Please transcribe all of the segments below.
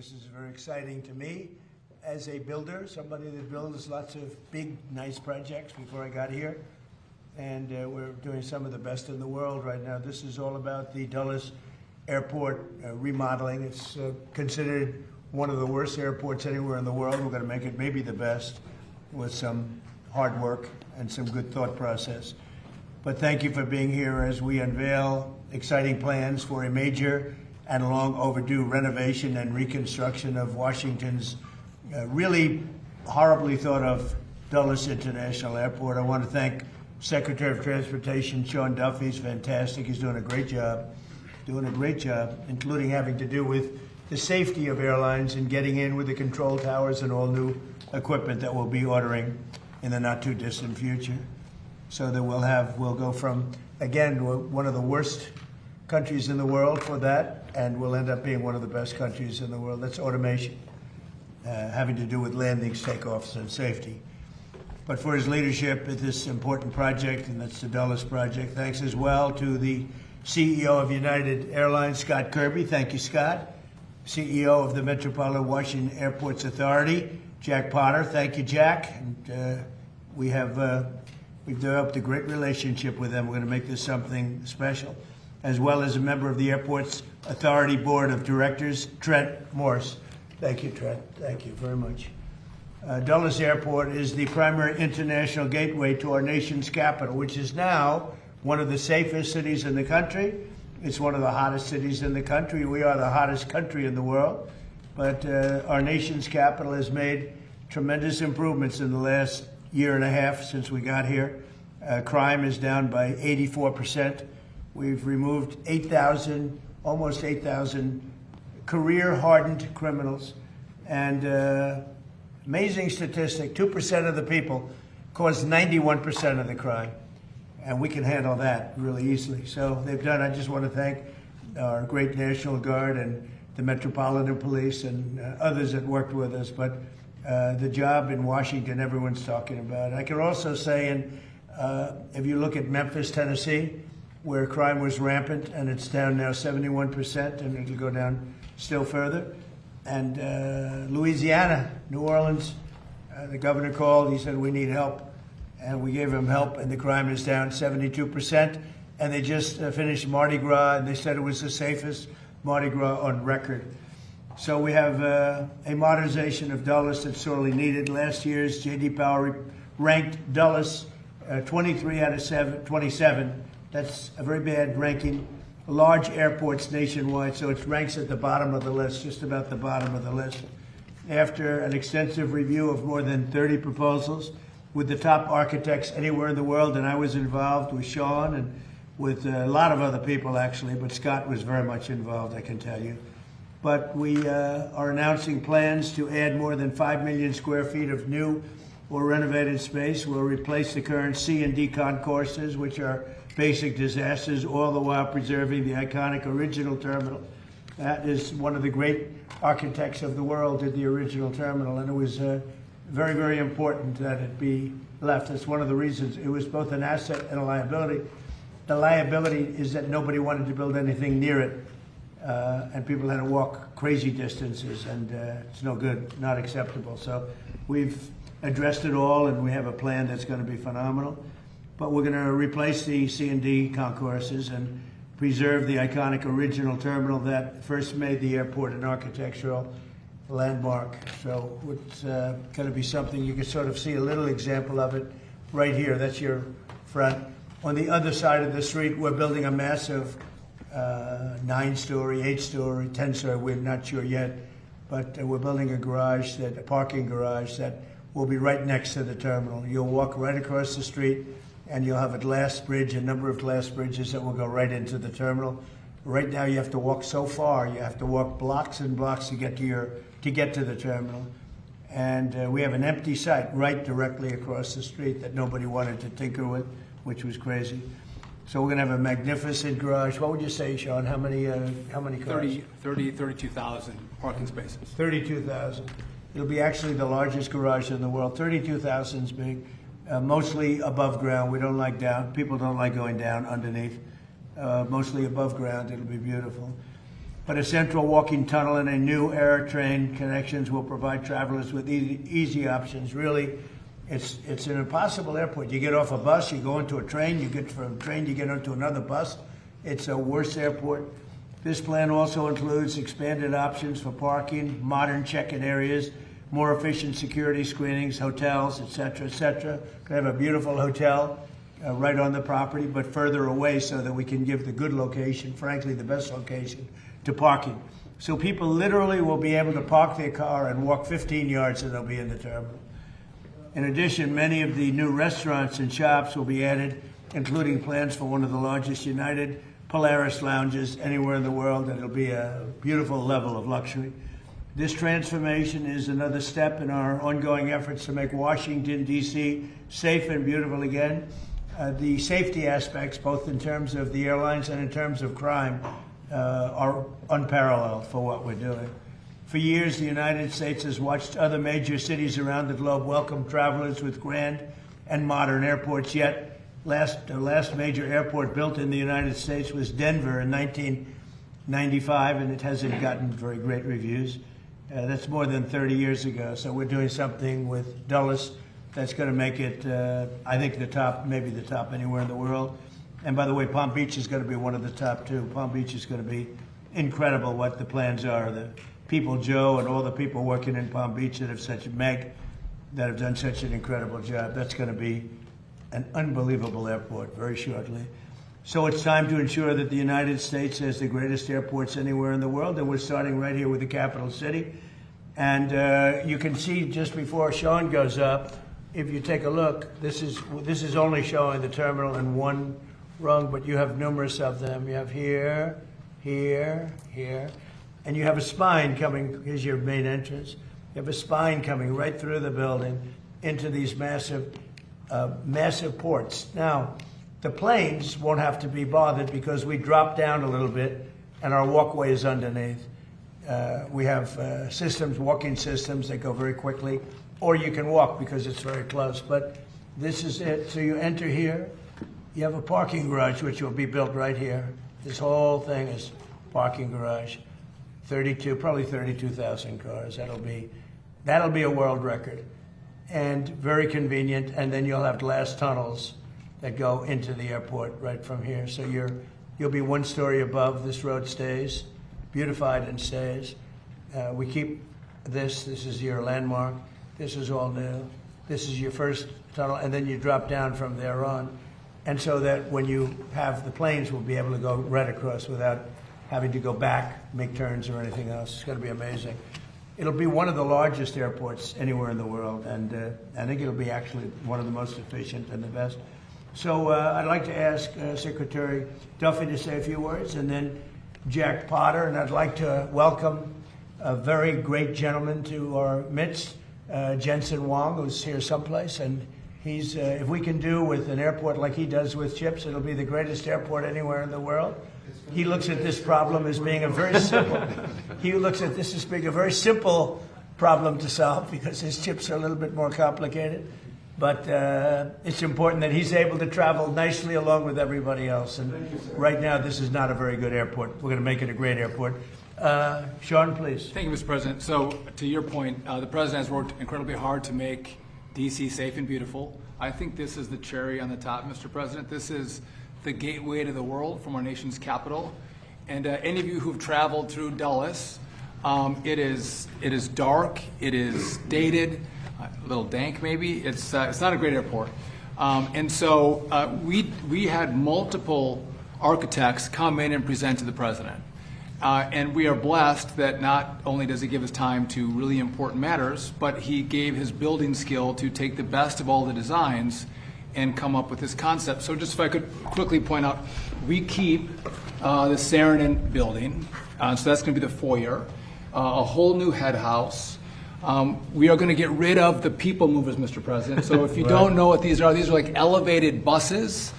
This is very exciting to me as a builder, somebody that builds lots of big, nice projects before I got here. And we're doing some of the best in the world right now. This is all about the Dulles Airport remodeling. It's considered one of the worst airports anywhere in the world. We're going to make it maybe the best with some hard work and some good thought process. But thank you for being here as we unveil exciting plans for a major and long overdue renovation and reconstruction of Washington's really horribly thought of Dulles International Airport. I want to thank Secretary of Transportation Sean Duffy. He's fantastic. He's doing a great job, including having to do with the safety of airlines and getting in with the control towers and all new equipment that we'll be ordering in the not too distant future. So that we'll go from, again, one of the worst countries in the world for that, and we'll end up being one of the best countries in the world. That's automation, having to do with landings, takeoffs, and safety. But for his leadership at this important project, and that's the Dulles project, thanks as well to the CEO of United Airlines, Scott Kirby. Thank you, Scott. CEO of the Metropolitan Washington Airports Authority, Jack Potter. Thank you, Jack. And we've developed a great relationship with them. We're going to make this something special. As well as a member of the Airports Authority Board of Directors, Trent Morse. Thank you, Trent. Thank you very much. Dulles Airport is the primary international gateway to our nation's capital, which is now one of the safest cities in the country. It's one of the hottest cities in the country. We are the hottest country in the world. But our nation's capital has made tremendous improvements in the last year and a half since we got here. Crime is down by 84%. We've removed almost 8,000 career-hardened criminals. And amazing statistic, 2% of the people cause 91% of the crime. And we can handle that really easily. So they've done, I just want to thank our great National Guard and the Metropolitan Police and others that worked with us. But the job in Washington, everyone's talking about. I can also say, if you look at Memphis, Tennessee, where crime was rampant, and it's down now 71%, and it'll go down still further. And Louisiana, New Orleans, the governor called, he said, we need help. And we gave him help, and the crime is down 72%. And they just finished Mardi Gras, and they said it was the safest Mardi Gras on record. So we have a modernization of Dulles that's sorely needed. Last year's J.D. Power ranked Dulles 23 out of 27. That's a very bad ranking. Large airports nationwide, so it ranks at the bottom of the list, just about the bottom of the list. After an extensive review of more than 30 proposals with the top architects anywhere in the world, and I was involved with Sean and with a lot of other people actually, but Scott was very much involved, I can tell you. But we are announcing plans to add more than 5 million square feet of new or renovated space. We'll replace the current C&D concourses, which are basic disasters, all the while preserving the iconic original terminal. That is one of the great architects of the world did the original terminal, and it was very, very important that it be left. That's one of the reasons. It was both an asset and a liability. The liability is that nobody wanted to build anything near it, and people had to walk crazy distances, and it's no good, not acceptable. So we've addressed it all, and we have a plan that's going to be phenomenal. But we're going to replace the C&D concourses and preserve the iconic original terminal that first made the airport an architectural landmark. So it's going to be something you can sort of see a little example of it right here. That's your front. On the other side of the street, we're building a massive 9-story, 8-story, 10-story, we're not sure yet, but we're building a parking garage that will be right next to the terminal. You'll walk right across the street, and you'll have a number of glass bridges that will go right into the terminal. Right now, you have to walk so far. You have to walk blocks and blocks to get to the terminal. And we have an empty site right directly across the street that nobody wanted to tinker with, which was crazy. So we're going to have a magnificent garage. What would you say, Sean? How many cars? 32,000 parking spaces. 32,000. It'll be actually the largest garage in the world. 32,000 is big. Mostly above ground. We don't like down. People don't like going down underneath. Mostly above ground. It'll be beautiful. but a central walking tunnel and a new air train connections will provide travelers with easy options. Really, it's an impossible airport. You get off a bus, you go into a train, you get from a train, you get onto another bus. It's a worse airport. This plan also includes expanded options for parking, modern check-in areas, more efficient security screenings, hotels, et cetera, et cetera. We have a beautiful hotel right on the property, but further away so that we can give the good location, frankly, the best location, to parking. So people literally will be able to park their car and walk 15 yards and they'll be in the terminal. In addition, many of the new restaurants and shops will be added, including plans for one of the largest United Polaris lounges anywhere in the world, and it'll be a beautiful level of luxury. This transformation is another step in our ongoing efforts to make Washington, D.C. safe and beautiful again. The safety aspects, both in terms of the airlines and in terms of crime, are unparalleled for what we're doing. For years, the United States has watched other major cities around the globe welcome travelers with grand and modern airports, yet the last major airport built in the United States was Denver in 1995, and it hasn't gotten very great reviews. That's more than 30 years ago, so we're doing something with Dulles that's going to make it, I think, the top, maybe the top anywhere in the world. And by the way, Palm Beach is going to be one of the top too. Palm Beach is going to be incredible what the plans are. The people, Joe, and all the people working in Palm Beach that have done such an incredible job. That's going to be an unbelievable airport very shortly. So it's time to ensure that the United States has the greatest airports anywhere in the world, and we're starting right here with the capital city. And you can see just before Sean goes up, if you take a look, this is only showing the terminal in one rung, but you have numerous of them. You have here, here, here, and you have a spine coming. Here's your main entrance. You have a spine coming right through the building into these massive ports. Now, the planes won't have to be bothered because we drop down a little bit and our walkway is underneath. We have walking systems that go very quickly, or you can walk because it's very close. But this is it. So you enter here. You have a parking garage, which will be built right here. This whole thing is parking garage. Probably 32,000 cars. That'll be a world record. And very convenient. And then you'll have glass tunnels that go into the airport right from here. So you'll be one story above. This road stays, beautified and stays. We keep this is your landmark. This is all new. This is your first tunnel, and then you drop down from there on. And so that when you have the planes, we'll be able to go right across without having to go back, make turns or anything else. It's going to be amazing. It'll be one of the largest airports anywhere in the world, and I think it'll be actually one of the most efficient and the best. So I'd like to ask Secretary Duffy to say a few words, and then Jack Potter, and I'd like to welcome a very great gentleman to our midst, Jensen Wong, who's here someplace, and he's, if we can do with an airport like he does with chips, it'll be the greatest airport anywhere in the world. He looks at this problem as being a very simple, problem to solve because his chips are a little bit more complicated. But it's important that he's able to travel nicely along with everybody else. And right now, this is not a very good airport. We're going to make it a great airport. Sean, please. Thank you, Mr. President. So to your point, the President has worked incredibly hard to make D.C. safe and beautiful. I think this is the cherry on the top, Mr. President. This is the gateway to the world from our nation's capital. And any of you who've traveled through Dulles, it is dark, it is dated, a little dank maybe. It's not a great airport. And so we had multiple architects come in and present to the President. And we are blessed that not only does he give us time to really important matters, but he gave his building skill to take the best of all the designs and come up with this concept. So just if I could quickly point out, we keep the Saarinen building, so that's going to be the foyer, a whole new head house. We are going to get rid of the people movers, Mr. President. So if you don't know what these are like elevated buses.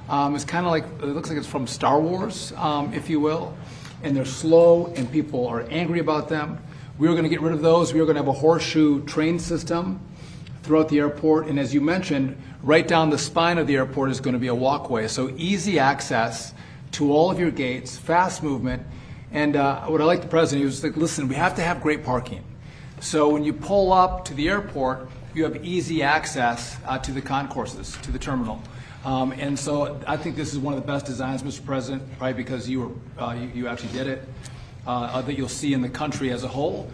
It's kind of like, it looks like it's from Star Wars, if you will. And they're slow and people are angry about them. We are going to get rid of those. We are going to have a horseshoe train system throughout the airport. And as you mentioned, right down the spine of the airport is going to be a walkway. So easy access to all of your gates, fast movement. And what I like the president, he was like, listen, we have to have great parking. So when you pull up to the airport, you have easy access to the concourses, to the terminal. And so I think this is one of the best designs, Mr. President, probably because you actually did it, that you'll see in the country as a whole.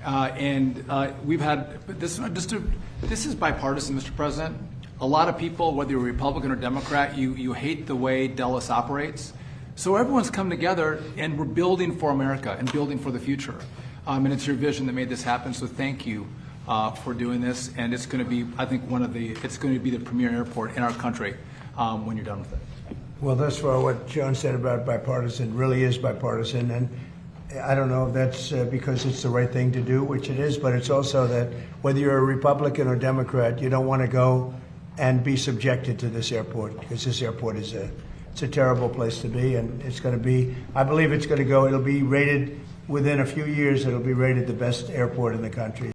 We've had, this is bipartisan, Mr. President. A lot of people, whether you're Republican or Democrat, you hate the way Dulles operates. So everyone's come together and we're building for America and building for the future. And it's your vision that made this happen, so thank you for doing this. And it's going to be, I think, it's going to be the premier airport in our country when you're done with it. Well, thus far, what John said about bipartisan really is bipartisan, and I don't know if that's because it's the right thing to do, which it is, but it's also that whether you're a Republican or Democrat, you don't want to go and be subjected to this airport, because this airport is it's a terrible place to be, and it's going to be, I believe it's going to go, it'll be rated, within a few years, it'll be rated the best airport in the country.